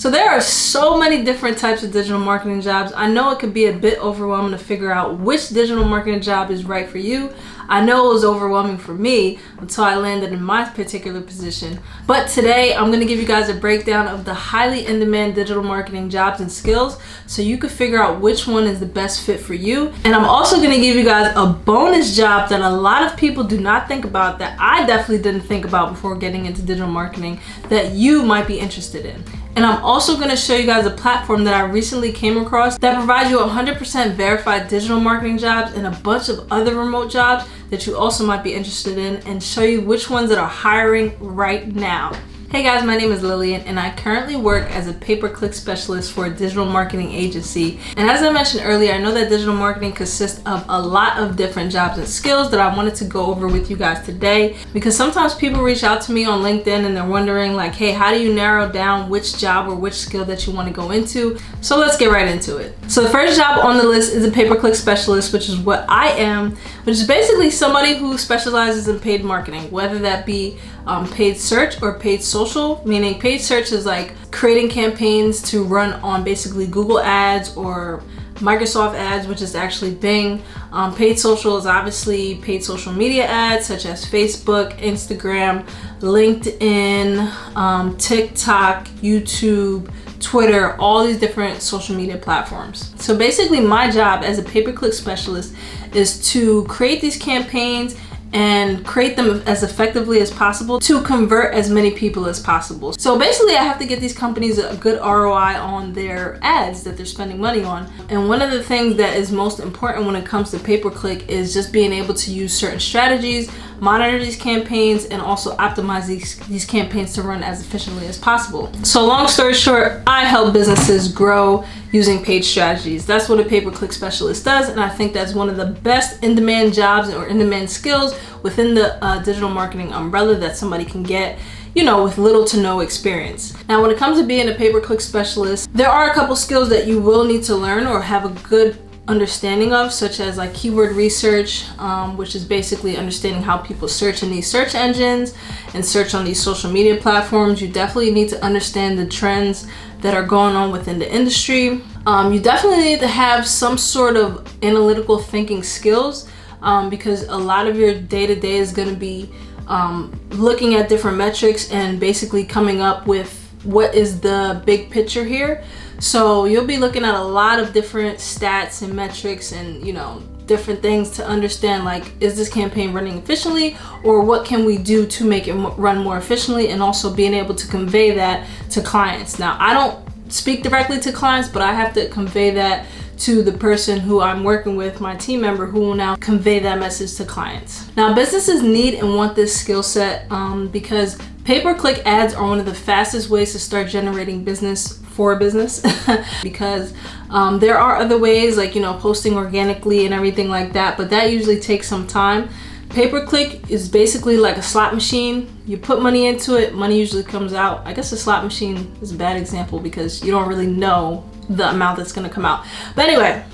So there are so many different types of digital marketing jobs. I know it could be a bit overwhelming to figure out which digital marketing job is right for you. I know it was overwhelming for me until I landed in my particular position. But today I'm going to give you guys a breakdown of the highly in-demand digital marketing jobs and skills so you can figure out which one is the best fit for you. And I'm also going to give you guys a bonus job that a lot of people do not think about, that I definitely didn't think about before getting into digital marketing, that you might be interested in. And I'm also going to show you guys a platform that I recently came across that provides you 100% verified digital marketing jobs and a bunch of other remote jobs that you also might be interested in, and show you which ones that are hiring right now. Hey guys, my name is Lillian and I currently work as a pay-per-click specialist for a digital marketing agency. And as I mentioned earlier, I know that digital marketing consists of a lot of different jobs and skills that I wanted to go over with you guys today, because sometimes people reach out to me on LinkedIn and they're wondering like, hey, how do you narrow down which job or which skill that you want to go into? So let's get right into it. So the first job on the list is a pay-per-click specialist, which is what I am, which is basically somebody who specializes in paid marketing, whether that be paid search or paid social. Meaning paid search is like creating campaigns to run on basically Google ads or Microsoft ads, which is actually Bing. Paid social is obviously paid social media ads such as Facebook, Instagram, LinkedIn, TikTok, YouTube, Twitter, all these different social media platforms. So basically my job as a pay-per-click specialist is to create these campaigns and create them as effectively as possible to convert as many people as possible. So basically I have to get these companies a good ROI on their ads that they're spending money on. And one of the things that is most important when it comes to pay-per-click is just being able to use certain strategies, monitor these campaigns, and also optimize these campaigns to run as efficiently as possible. So long story short, I help businesses grow using paid strategies. That's what a pay-per-click specialist does, and I think that's one of the best in-demand jobs or in-demand skills within the digital marketing umbrella that somebody can get, you know, with little to no experience. Now, when it comes to being a pay-per-click specialist, there are a couple skills that you will need to learn or have a good understanding of, such as like keyword research, which is basically understanding how people search in these search engines and search on these social media platforms. You definitely need to understand the trends that are going on within the industry. You definitely need to have some sort of analytical thinking skills, because a lot of your day-to-day is going to be looking at different metrics and basically coming up with what is the big picture here. So you'll be looking at a lot of different stats and metrics and, you know, different things to understand, like, is this campaign running efficiently, or what can we do to make it run more efficiently, and also being able to convey that to clients. Now, I don't speak directly to clients, but I have to convey that to the person who I'm working with, my team member, who will now convey that message to clients. Now, businesses need and want this skill set because pay-per-click ads are one of the fastest ways to start generating business for a business because there are other ways, like, you know, posting organically and everything like that, but that usually takes some time. Pay-per-click is basically like a slot machine. You put money into it, money usually comes out. I guess a slot machine is a bad example because you don't really know the amount that's going to come out. But anyway,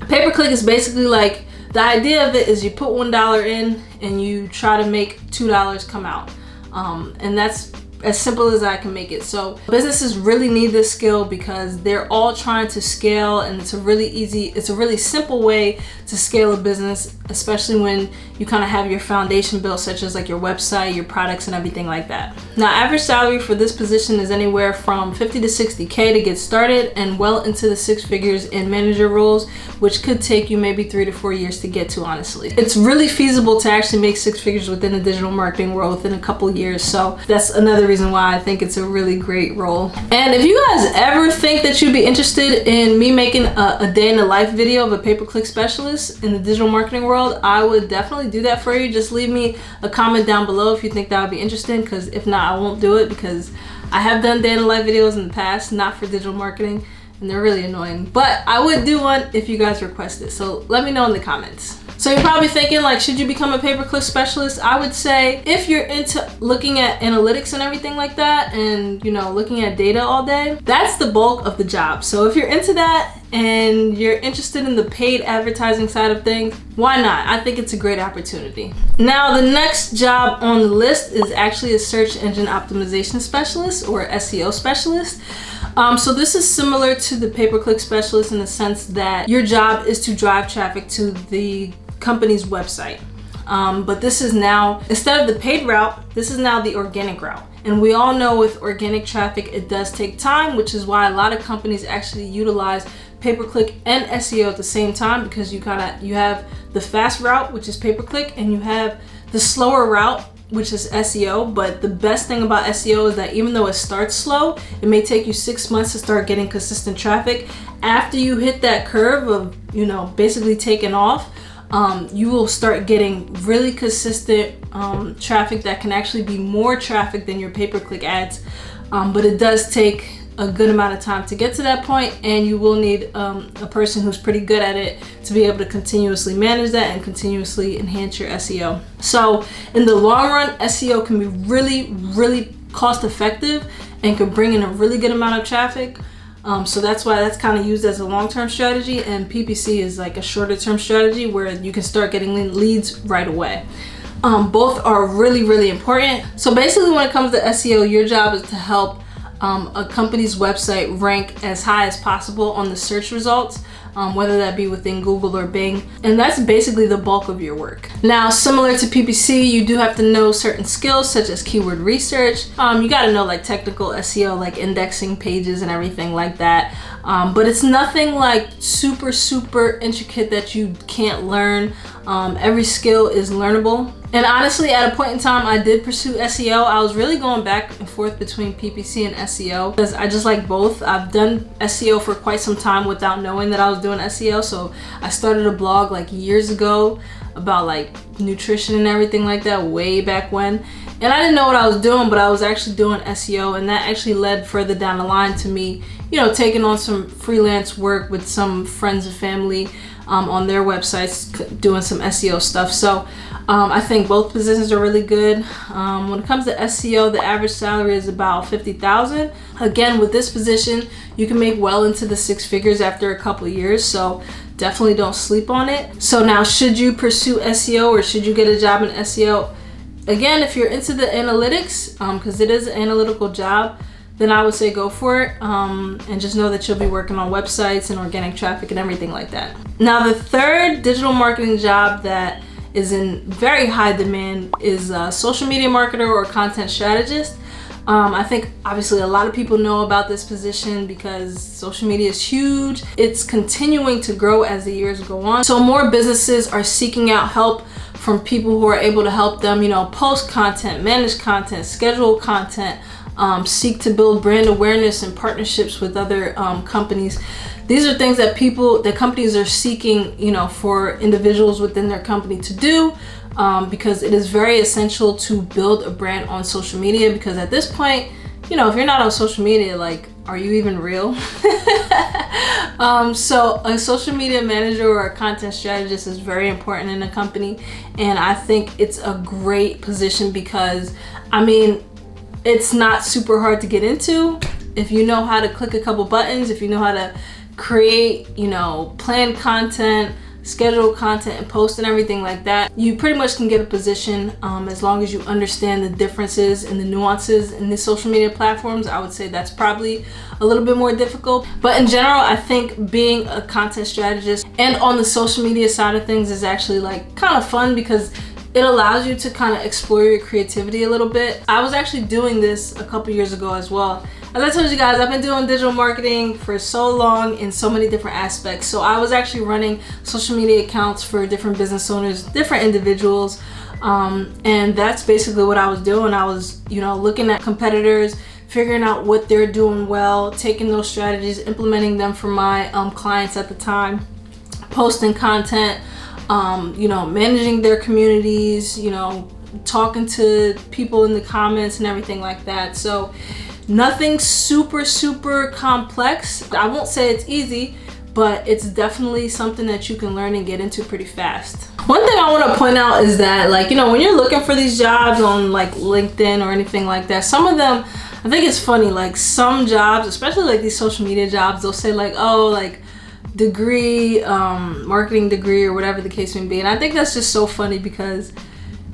pay-per-click is basically like, the idea of it is you put $1 in and you try to make $2 come out. And that's as simple as I can make it. So businesses really need this skill because they're all trying to scale, and it's a really simple way to scale a business, especially when you kind of have your foundation built, such as like your website, your products, and everything like that. Now, average salary for this position is anywhere from $50 to $60K to get started, and well into the six figures in manager roles, which could take you maybe 3 to 4 years to get to, honestly. It's really feasible to actually make six figures within the digital marketing world within a couple years. So that's another reason why I think it's a really great role. And if you guys ever think that you'd be interested in me making a day in the life video of a pay-per-click specialist in the digital marketing world, I would definitely do that for you. Just leave me a comment down below if you think that would be interesting, because if not, I won't do it, because I have done day in the life videos in the past, not for digital marketing, and they're really annoying. But I would do one if you guys request it, so let me know in the comments. So you're probably thinking, like, should you become a pay-per-click specialist? I would say if you're into looking at analytics and everything like that, and, you know, looking at data all day, that's the bulk of the job. So if you're into that and you're interested in the paid advertising side of things, why not? I think it's a great opportunity. Now, the next job on the list is actually a search engine optimization specialist, or SEO specialist. So this is similar to the pay-per-click specialist in the sense that your job is to drive traffic to the company's website. But this is now, instead of the paid route, this is now the organic route. And we all know with organic traffic, it does take time, which is why a lot of companies actually utilize pay-per-click and SEO at the same time, because you have the fast route, which is pay-per-click, and you have the slower route, which is SEO. But the best thing about SEO is that even though it starts slow, it may take you 6 months to start getting consistent traffic. After you hit that curve of, basically taking off, you will start getting really consistent traffic that can actually be more traffic than your pay-per-click ads. But it does take a good amount of time to get to that point, and you will need a person who's pretty good at it to be able to continuously manage that and continuously enhance your SEO. So in the long run, SEO can be really, really cost effective and can bring in a really good amount of traffic. So that's why that's kind of used as a long-term strategy, and PPC is like a shorter-term strategy where you can start getting leads right away. Both are really, really important. So basically when it comes to SEO, your job is to help a company's website rank as high as possible on the search results, whether that be within Google or Bing. And that's basically the bulk of your work. Now, similar to PPC, you do have to know certain skills such as keyword research. You got to know like technical SEO, like indexing pages and everything like that. But it's nothing like super, super intricate that you can't learn. Every skill is learnable. And honestly, at a point in time, I did pursue SEO. I was really going back and forth between PPC and SEO because I just like both. I've done SEO for quite some time without knowing that I was doing SEO. So I started a blog like years ago about like nutrition and everything like that way back when. And I didn't know what I was doing, but I was actually doing SEO, and that actually led further down the line to me, taking on some freelance work with some friends and family on their websites, doing some SEO stuff. So I think both positions are really good. When it comes to SEO, the average salary is about $50,000. Again, with this position, you can make well into the 6 figures after a couple of years. So definitely don't sleep on it. So now, should you pursue SEO or should you get a job in SEO? Again, if you're into the analytics, because it is an analytical job, then I would say go for it, and just know that you'll be working on websites and organic traffic and everything like that. Now, the third digital marketing job that is in very high demand is a social media marketer or content strategist. I think obviously a lot of people know about this position because social media is huge. It's continuing to grow as the years go on. So more businesses are seeking out help from people who are able to help them, post content, manage content, schedule content, seek to build brand awareness and partnerships with other companies. These are things that companies are seeking, for individuals within their company to do, because it is very essential to build a brand on social media. Because at this point, if you're not on social media, like, are you even real? So a social media manager or a content strategist is very important in a company, and I think it's a great position because, it's not super hard to get into if you know how to click a couple buttons, if you know how to create, plan content, schedule content and post and everything like that. You pretty much can get a position as long as you understand the differences and the nuances in the social media platforms. I would say that's probably a little bit more difficult. But in general, I think being a content strategist and on the social media side of things is actually like kind of fun because it allows you to kind of explore your creativity a little bit. I was actually doing this a couple years ago as well. As I told you guys, I've been doing digital marketing for so long in so many different aspects. So I was actually running social media accounts for different business owners, different individuals. And that's basically what I was doing. I was, looking at competitors, figuring out what they're doing well, taking those strategies, implementing them for my clients at the time, posting content, managing their communities, talking to people in the comments and everything like that. So nothing super complex. I won't say it's easy, but it's definitely something that you can learn and get into pretty fast. One thing I want to point out is that, when you're looking for these jobs on LinkedIn or anything like that, some of them, I think it's funny, some jobs, especially these social media jobs, they'll say degree, marketing degree or whatever the case may be. And I think that's just so funny because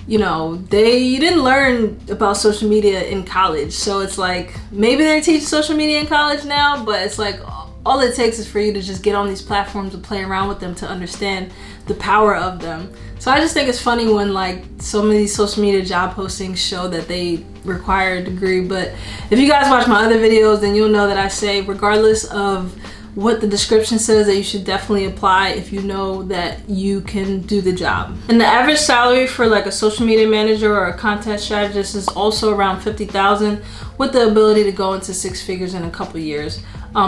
you know, you didn't learn about social media in college. So it's like, maybe they're teaching social media in college now, but it's like, all it takes is for you to just get on these platforms and play around with them to understand the power of them. So I just think it's funny when like some of these social media job postings show that they require a degree. But if you guys watch my other videos, then you'll know that I say regardless of what the description says, that you should definitely apply if you know that you can do the job. And the average salary for like a social media manager or a content strategist is also around $50,000, with the ability to go into 6 figures in a couple years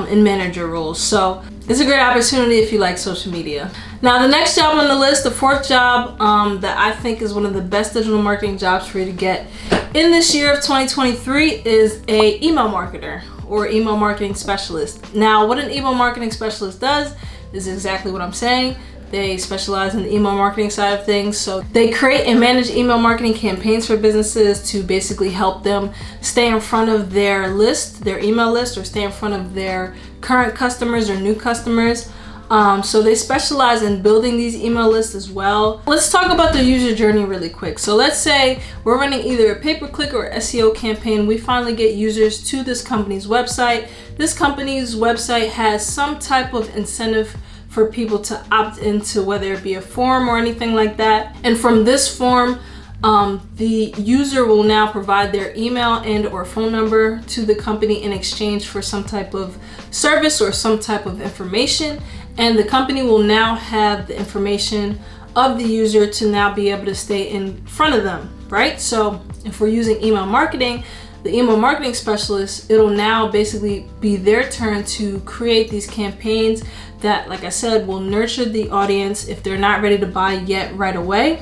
in manager roles. So it's a great opportunity if you like social media. Now the next job on the list, the 4th job that I think is one of the best digital marketing jobs for you to get in this year of 2023 is a email marketer or email marketing specialist. Now what an email marketing specialist does is exactly what I'm saying. They specialize in the email marketing side of things. So they create and manage email marketing campaigns for businesses to basically help them stay in front of their list, their email list, or stay in front of their current customers or new customers. So they specialize in building these email lists as well. Let's talk about the user journey really quick. So let's say we're running either a pay-per-click or SEO campaign. We finally get users to this company's website. This company's website has some type of incentive for people to opt into, whether it be a form or anything like that. And from this form, the user will now provide their email and or phone number to the company in exchange for some type of service or some type of information. And the company will now have the information of the user to now be able to stay in front of them, right? So if we're using email marketing, the email marketing specialist, it'll now basically be their turn to create these campaigns that, like I said, will nurture the audience. If they're not ready to buy yet right away,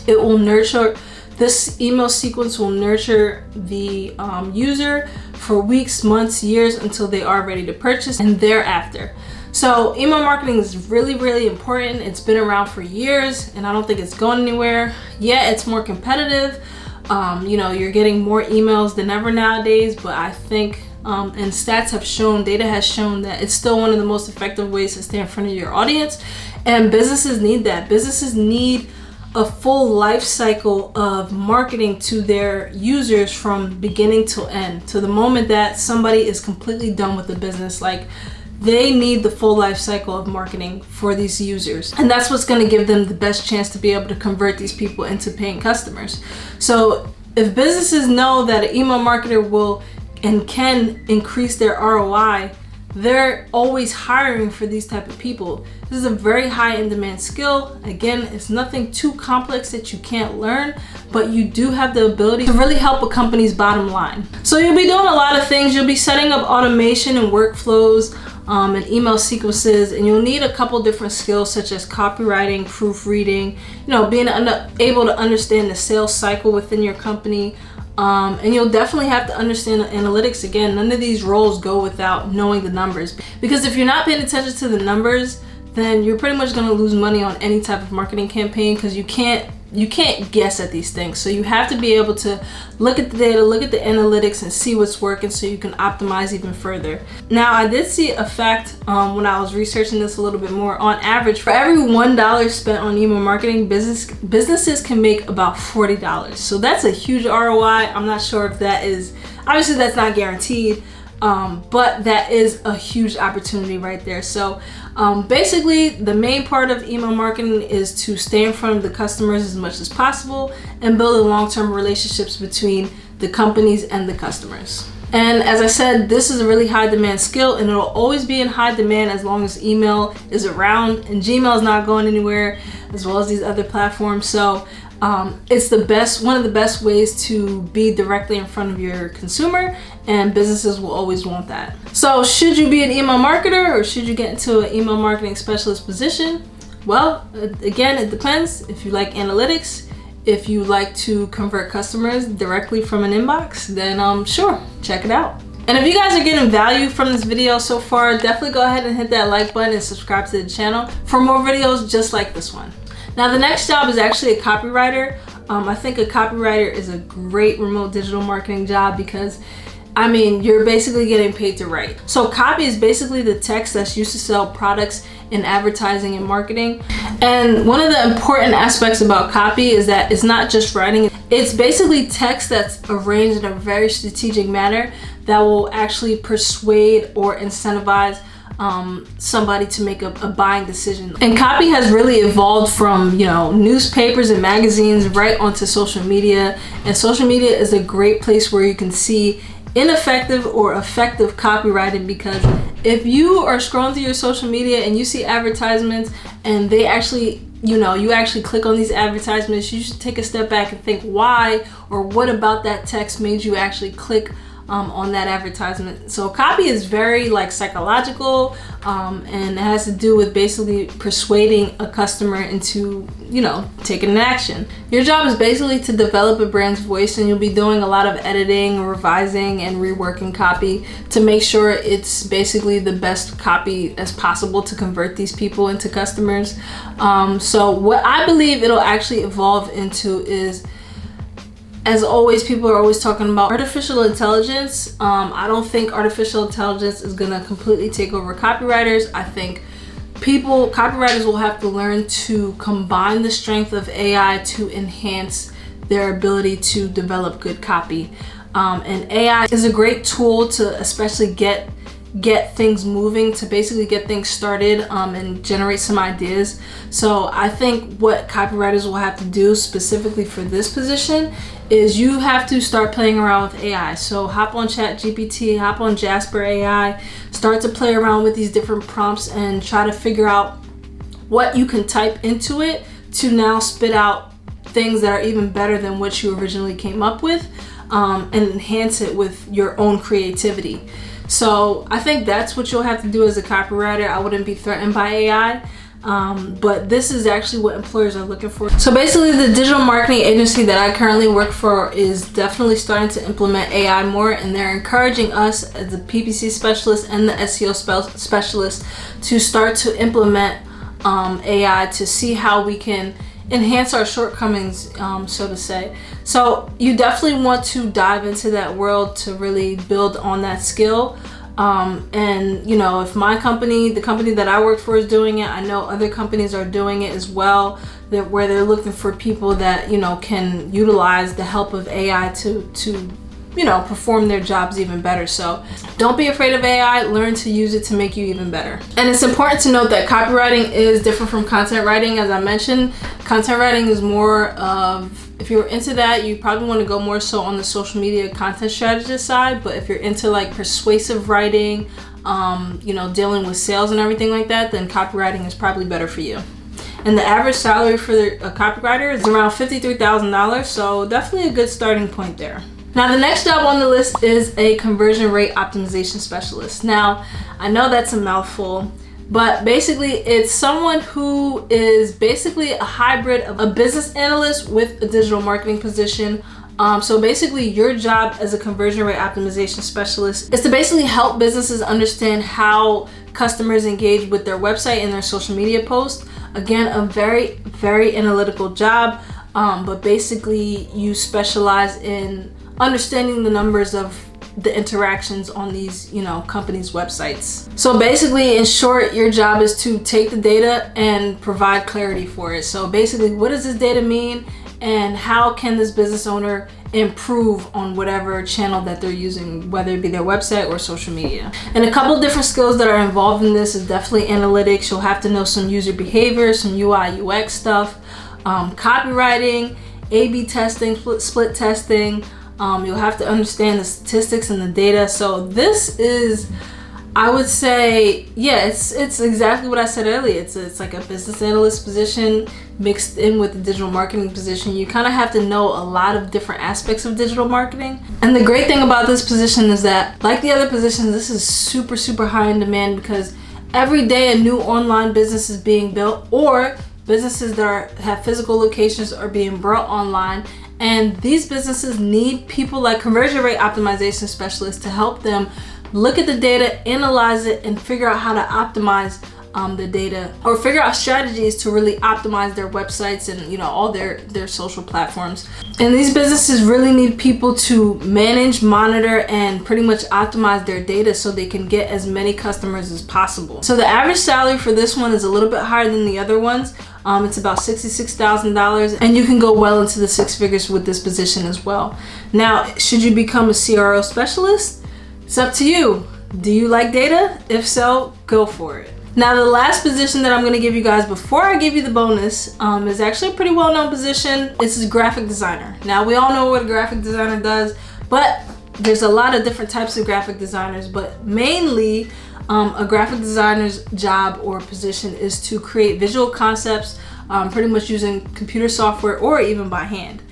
it will nurture, this email sequence will nurture the user for weeks, months, years until they are ready to purchase and thereafter. So email marketing is really, really important. It's been around for years and I don't think it's going anywhere. Yeah, it's more competitive. You know, you're getting more emails than ever nowadays, but I think and stats have shown, data has shown that it's still one of the most effective ways to stay in front of your audience. And businesses need that. Businesses need a full life cycle of marketing to their users from beginning to end, to the moment that somebody is completely done with the business. Like, they need the full life cycle of marketing for these users. And that's what's going to give them the best chance to be able to convert these people into paying customers. So if businesses know that an email marketer will and can increase their ROI, they're always hiring for these type of people. This is a very high in demand skill. Again, it's nothing too complex that you can't learn, but you do have the ability to really help a company's bottom line. So you'll be doing a lot of things. You'll be setting up automation and workflows and email sequences, and you'll need a couple different skills such as copywriting, proofreading, you know, being able to understand the sales cycle within your company. And you'll definitely have to understand the analytics. Again, none of these roles go without knowing the numbers, because if you're not paying attention to the numbers, then you're pretty much going to lose money on any type of marketing campaign, because you can't guess at these things. So you have to be able to look at the data, look at the analytics, and see what's working so you can optimize even further. Now, I did see a fact when I was researching this a little bit more. On average, for every $1 spent on email marketing, businesses can make about $40. So that's a huge ROI. I'm not sure if that is, obviously that's not guaranteed, but that is a huge opportunity right there. So basically, the main part of email marketing is to stay in front of the customers as much as possible and build long-term relationships between the companies and the customers. And as I said, this is a really high demand skill, and it'll always be in high demand as long as email is around, and Gmail is not going anywhere, as well as these other platforms. So it's one of the best ways to be directly in front of your consumer, and businesses will always want that. So should you be an email marketer, or should you get into an email marketing specialist position? Well, again, it depends. If you like analytics, if you like to convert customers directly from an inbox, then sure, check it out. And if you guys are getting value from this video so far, definitely go ahead and hit that like button and subscribe to the channel for more videos just like this one. Now, the next job is actually a copywriter. I think a copywriter is a great remote digital marketing job, because I mean, you're basically getting paid to write. So copy is basically the text that's used to sell products in advertising and marketing. And one of the important aspects about copy is that it's not just writing. It's basically text that's arranged in a very strategic manner that will actually persuade or incentivize somebody to make a buying decision. And copy has really evolved from, you know, newspapers and magazines right onto social media. And social media is a great place where you can see ineffective or effective copywriting, because if you are scrolling through your social media and you see advertisements and they actually, you know, you actually click on these advertisements, you should take a step back and think why or what about that text made you actually click on that advertisement. So copy is very like psychological, and it has to do with basically persuading a customer into, you know, taking an action. Your job is basically to develop a brand's voice, and you'll be doing a lot of editing, revising, and reworking copy to make sure it's basically the best copy as possible to convert these people into customers. So what I believe it'll actually evolve into is, as always, people are always talking about artificial intelligence. I don't think artificial intelligence is gonna completely take over copywriters. I think copywriters will have to learn to combine the strength of AI to enhance their ability to develop good copy. And AI is a great tool to especially get things moving, to basically get things started and generate some ideas. So I think what copywriters will have to do specifically for this position is you have to start playing around with AI. So hop on ChatGPT, hop on Jasper AI, start to play around with these different prompts and try to figure out what you can type into it to now spit out things that are even better than what you originally came up with, and enhance it with your own creativity. So I think that's what you'll have to do as a copywriter. I wouldn't be threatened by AI, but this is actually what employers are looking for. So basically, the digital marketing agency that I currently work for is definitely starting to implement AI more, and they're encouraging us as the PPC specialist and the SEO specialist to start to implement AI to see how we can enhance our shortcomings, so to say. So you definitely want to dive into that world to really build on that skill. And you know, if my company, the company that I work for, is doing it, I know other companies are doing it as well, where they're looking for people that, you know, can utilize the help of AI to you know, perform their jobs even better. So don't be afraid of AI, learn to use it to make you even better. And it's important to note that copywriting is different from content writing. As I mentioned, content writing is more of, if you're into that, you probably want to go more so on the social media content strategist side. But if you're into like persuasive writing, you know, dealing with sales and everything like that, then copywriting is probably better for you. And the average salary for a copywriter is around $53,000, so definitely a good starting point there. Now, the next job on the list is a conversion rate optimization specialist. Now, I know that's a mouthful, but basically it's someone who is basically a hybrid of a business analyst with a digital marketing position. So basically your job as a conversion rate optimization specialist is to basically help businesses understand how customers engage with their website and their social media posts. Again, a very, very analytical job, but basically you specialize in understanding the numbers of the interactions on these, you know, companies' websites. So basically, in short, your job is to take the data and provide clarity for it. So basically, what does this data mean, and how can this business owner improve on whatever channel that they're using, whether it be their website or social media. And a couple different skills that are involved in this is definitely analytics. You'll have to know some user behavior, some UI UX stuff, copywriting, A/B testing, split testing. You'll have to understand the statistics and the data. So this is, I would say, yeah, it's exactly what I said earlier. It's like a business analyst position mixed in with the digital marketing position. You kind of have to know a lot of different aspects of digital marketing. And the great thing about this position is that, like the other positions, this is super, super high in demand, because every day a new online business is being built, or businesses that have physical locations are being brought online. And these businesses need people like conversion rate optimization specialists to help them look at the data, analyze it, and figure out how to optimize the data, or figure out strategies to really optimize their websites and, you know, all their social platforms. And these businesses really need people to manage, monitor, and pretty much optimize their data so they can get as many customers as possible. So the average salary for this one is a little bit higher than the other ones. It's about $66,000, and you can go well into the six figures with this position as well. Now, should you become a CRO specialist? It's up to you. Do you like data? If so, go for it. Now, the last position that I'm going to give you guys before I give you the bonus is actually a pretty well-known position. This is graphic designer. Now, we all know what a graphic designer does, but there's a lot of different types of graphic designers, but mainly a graphic designer's job or position is to create visual concepts, pretty much using computer software or even by hand.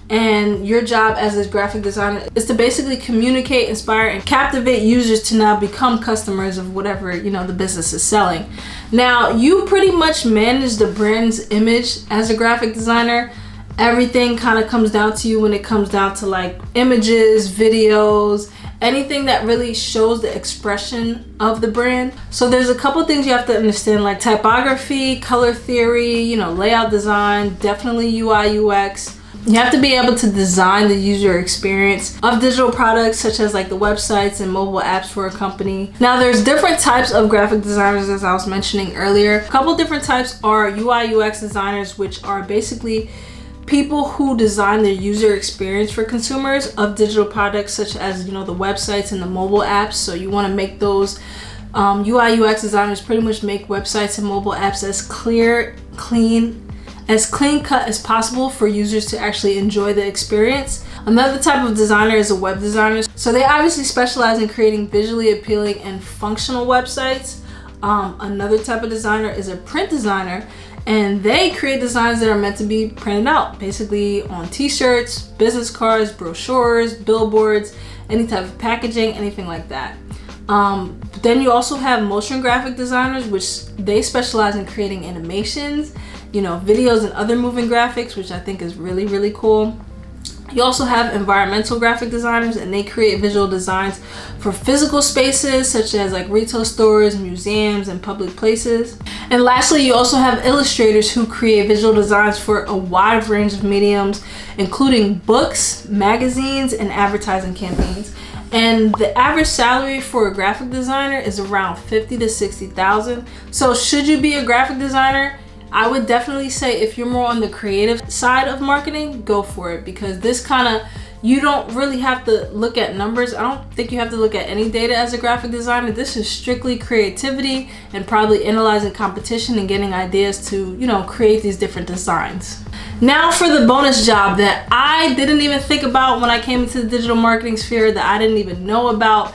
And your job as a graphic designer is to basically communicate, inspire, and captivate users to now become customers of whatever, you know, the business is selling. Now, you pretty much manage the brand's image as a graphic designer. Everything kind of comes down to you when it comes down to like images, videos, anything that really shows the expression of the brand. So there's a couple things you have to understand, like typography, color theory, you know, layout design, definitely UI, UX. You have to be able to design the user experience of digital products such as like the websites and mobile apps for a company. Now, there's different types of graphic designers, as I was mentioning earlier. A couple different types are UI, UX designers, which are basically people who design the user experience for consumers of digital products such as, you know, the websites and the mobile apps. So you want to make those UI, UX designers pretty much make websites and mobile apps as clean cut as possible for users to actually enjoy the experience. Another type of designer is a web designer. So they obviously specialize in creating visually appealing and functional websites. Another type of designer is a print designer, and they create designs that are meant to be printed out, basically on t-shirts, business cards, brochures, billboards, any type of packaging, anything like that. Then you also have motion graphic designers, which they specialize in creating animations, you know, videos and other moving graphics, which I think is really, really cool. You also have environmental graphic designers, and they create visual designs for physical spaces such as like retail stores, museums, and public places. And lastly, you also have illustrators who create visual designs for a wide range of mediums, including books, magazines, and advertising campaigns. And the average salary for a graphic designer is around $50,000 to $60,000. So should you be a graphic designer? I would definitely say if you're more on the creative side of marketing, go for it, because this kind of, you don't really have to look at numbers. I don't think you have to look at any data as a graphic designer. This is strictly creativity and probably analyzing competition and getting ideas to, you know, create these different designs. Now for the bonus job that I didn't even think about when I came into the digital marketing sphere, that I didn't even know about.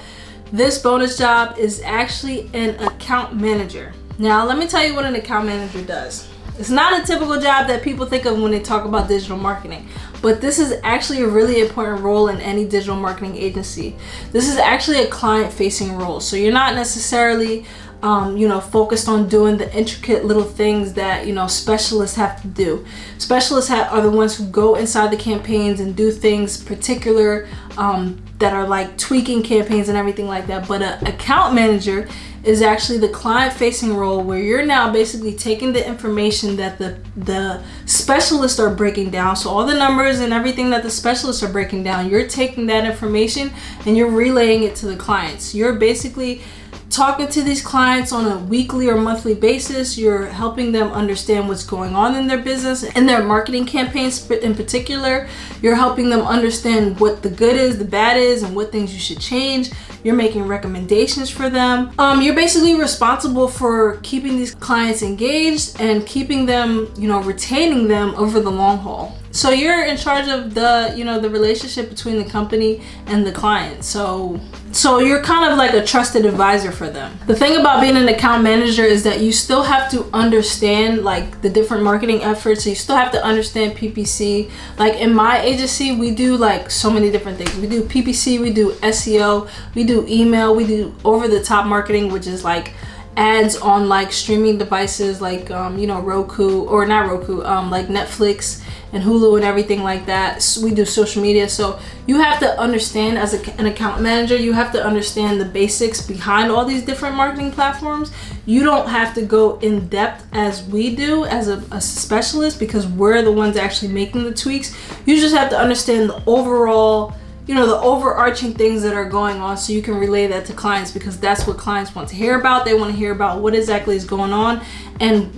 This bonus job is actually an account manager. Now, let me tell you what an account manager does. It's not a typical job that people think of when they talk about digital marketing, but this is actually a really important role in any digital marketing agency. This is actually a client-facing role. So you're not necessarily focused on doing the intricate little things that, you know, specialists have to do. Specialists are the ones who go inside the campaigns and do things particular that are like tweaking campaigns and everything like that. But an account manager is actually the client-facing role, where you're now basically taking the information that the specialists are breaking down. So all the numbers and everything that the specialists are breaking down, you're taking that information and you're relaying it to the clients. You're basically talking to these clients on a weekly or monthly basis. You're helping them understand what's going on in their business and their marketing campaigns in particular. You're helping them understand what the good is, the bad is, and what things you should change. You're making recommendations for them. You're basically responsible for keeping these clients engaged and keeping them, you know, retaining them over the long haul. So you're in charge of the, you know, the relationship between the company and the client. So you're kind of like a trusted advisor for them. The thing about being an account manager is that you still have to understand like the different marketing efforts. So you still have to understand PPC. Like in my agency, we do like so many different things. We do PPC, we do SEO, we do email, we do over-the-top marketing, which is like ads on like streaming devices like Roku, or not Roku, like Netflix and Hulu and everything like that. So we do social media. So you have to understand, as an account manager, you have to understand the basics behind all these different marketing platforms. You don't have to go in depth as we do as a specialist, because we're the ones actually making the tweaks. You just have to understand the overall, the overarching things that are going on, so you can relay that to clients, because that's what clients want to hear about. They want to hear about what exactly is going on, and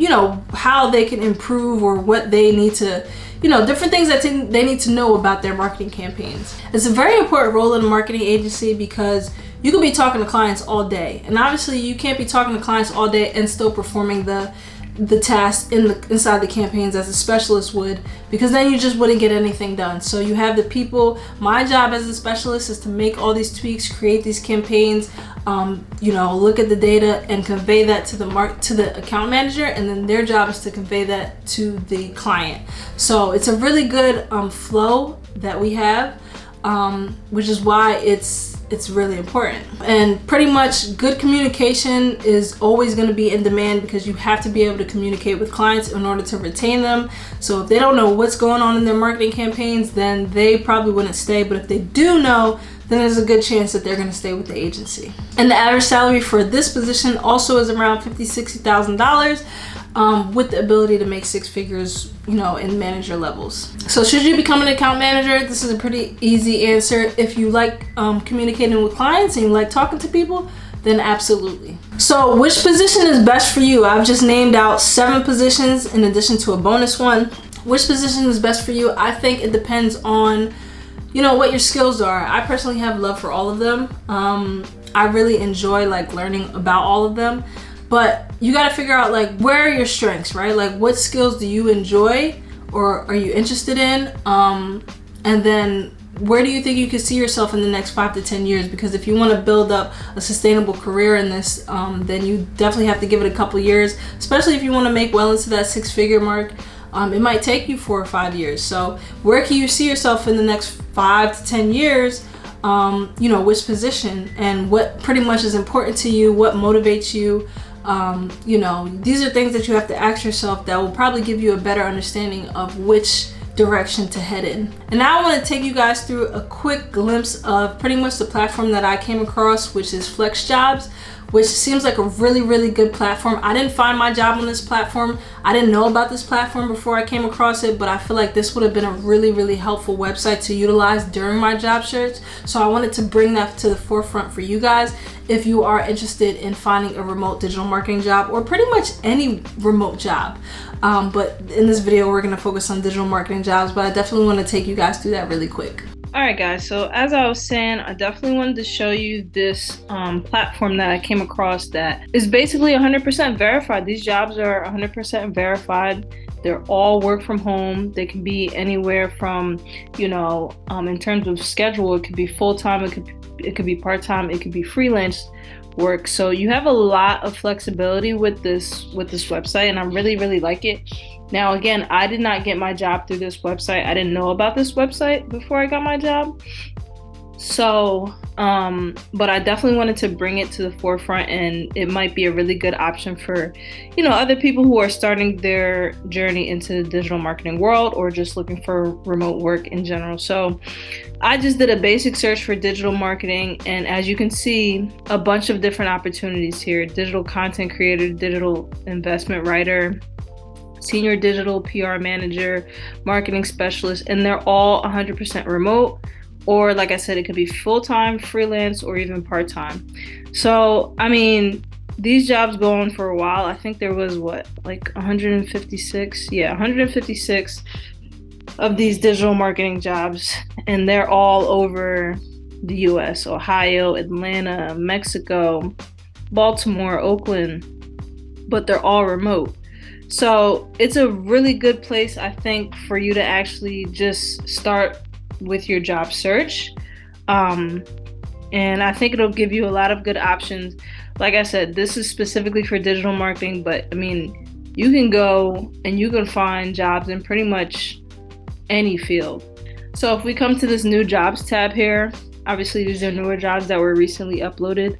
how they can improve, or what they need to, different things that they need to know about their marketing campaigns. It's a very important role in a marketing agency, because you could be talking to clients all day, and obviously you can't be talking to clients all day and still performing the tasks inside the campaigns as a specialist would, because then you just wouldn't get anything done. So you have the people. My job as a specialist is to make all these tweaks, create these campaigns, look at the data and convey that to the account manager, and then their job is to convey that to the client. So it's a really good flow that we have, which is why it's really important. And pretty much good communication is always going to be in demand, because you have to be able to communicate with clients in order to retain them. So if they don't know what's going on in their marketing campaigns, then they probably wouldn't stay. But if they do know, then there's a good chance that they're going to stay with the agency. And the average salary for this position also is around $50,000-$60,000. With the ability to make six figures, in manager levels. So should you become an account manager? This is a pretty easy answer. If you like communicating with clients and you like talking to people, then absolutely. So which position is best for you? I've just named out 7 positions in addition to a bonus one. Which position is best for you? I think it depends on, what your skills are. I personally have love for all of them. I really enjoy learning about all of them. But you got to figure out where are your strengths, right? What skills do you enjoy or are you interested in? And then where do you think you could see yourself in the next 5 to 10 years? Because if you want to build up a sustainable career in this, then you definitely have to give it a couple years, especially if you want to make well into that 6-figure mark. It might take you 4 or 5 years. So where can you see yourself in the next 5 to 10 years? Which position and what pretty much is important to you, what motivates you. These are things that you have to ask yourself that will probably give you a better understanding of which direction to head in. And now I want to take you guys through a quick glimpse of pretty much the platform that I came across, which is FlexJobs, which seems like a really, really good platform. I didn't find my job on this platform. I didn't know about this platform before I came across it, but I feel like this would have been a really, really helpful website to utilize during my job search. So I wanted to bring that to the forefront for you guys if you are interested in finding a remote digital marketing job, or pretty much any remote job. But in this video, we're gonna focus on digital marketing jobs, but I definitely wanna take you guys through that really quick. All right, guys, so as I was saying, I definitely wanted to show you this platform that I came across that is basically 100% verified. These jobs are 100% verified. They're all work from home. They can be anywhere from, in terms of schedule, it could be full-time, it could be part-time, it could be freelance work. So you have a lot of flexibility with this website, and I really, really like it. Now, again, I did not get my job through this website. I didn't know about this website before I got my job. So, but I definitely wanted to bring it to the forefront, and it might be a really good option for, other people who are starting their journey into the digital marketing world, or just looking for remote work in general. So I just did a basic search for digital marketing, and as you can see, a bunch of different opportunities here: digital content creator, digital investment writer, senior digital PR manager, marketing specialist, and they're all 100% remote, or like I said, it could be full-time, freelance, or even part-time. So, these jobs go on for a while. I think there was 156? Yeah, 156 of these digital marketing jobs, and they're all over the US: Ohio, Atlanta, Mexico, Baltimore, Oakland, but they're all remote. So it's a really good place, I think, for you to actually just start with your job search. And I think it'll give you a lot of good options. Like I said, this is specifically for digital marketing, but you can go and you can find jobs in pretty much any field. So if we come to this new jobs tab here, obviously these are newer jobs that were recently uploaded.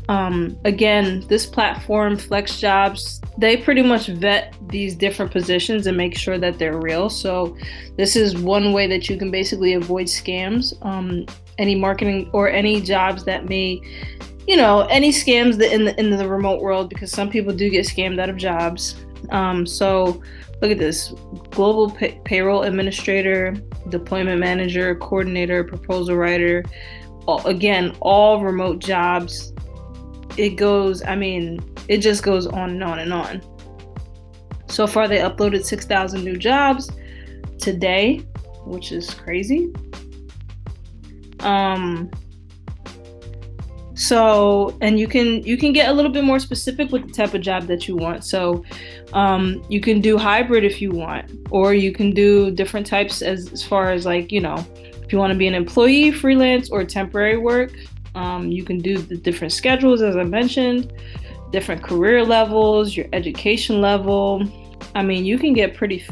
Again, this platform, FlexJobs, they pretty much vet these different positions and make sure that they're real. So this is one way that you can basically avoid scams. Any marketing or any jobs that may, any scams that in the remote world, because some people do get scammed out of jobs. So look at this: global payroll administrator, deployment manager, coordinator, proposal writer. Again, all remote jobs. It just goes on and on and on. So far, they uploaded 6,000 new jobs today, which is crazy. So, and you can get a little bit more specific with the type of job that you want. So, you can do hybrid if you want, or you can do different types as far as if you want to be an employee, freelance, or temporary work. You can do the different schedules, as I mentioned, different career levels, your education level. You can get pretty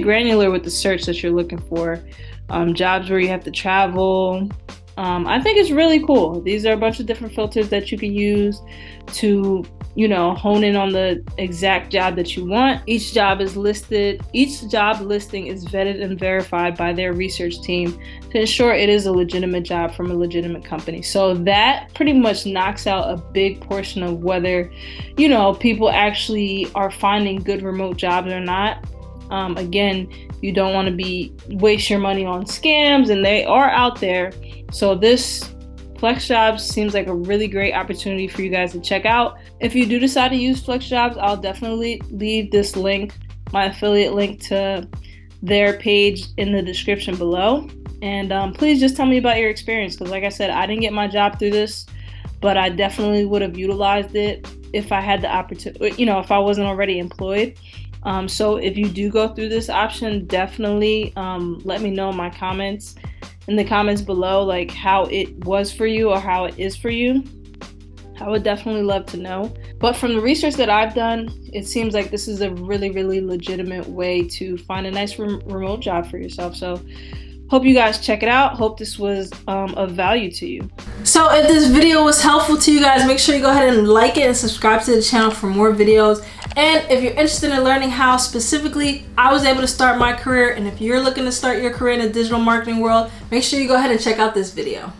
granular with the search that you're looking for. Jobs where you have to travel. I think it's really cool. These are a bunch of different filters that you can use to, hone in on the exact job that you want. Each job listing is vetted and verified by their research team to ensure it is a legitimate job from a legitimate company. So that pretty much knocks out a big portion of whether, people actually are finding good remote jobs or not. Again, you don't want to waste your money on scams, and they are out there. So this FlexJobs seems like a really great opportunity for you guys to check out. If you do decide to use FlexJobs, I'll definitely leave this link, my affiliate link to their page, in the description below. And please just tell me about your experience, because like I said, I didn't get my job through this, but I definitely would have utilized it if I had the opportunity, if I wasn't already employed. So if you do go through this option, definitely let me know in the comments below, like how it was for you or how it is for you. I would definitely love to know. But from the research that I've done, it seems like this is a really, really legitimate way to find a nice remote job for yourself. So hope you guys check it out. Hope this was of value to you. So if this video was helpful to you guys, make sure you go ahead and like it and subscribe to the channel for more videos. And if you're interested in learning how specifically I was able to start my career, and if you're looking to start your career in the digital marketing world, make sure you go ahead and check out this video.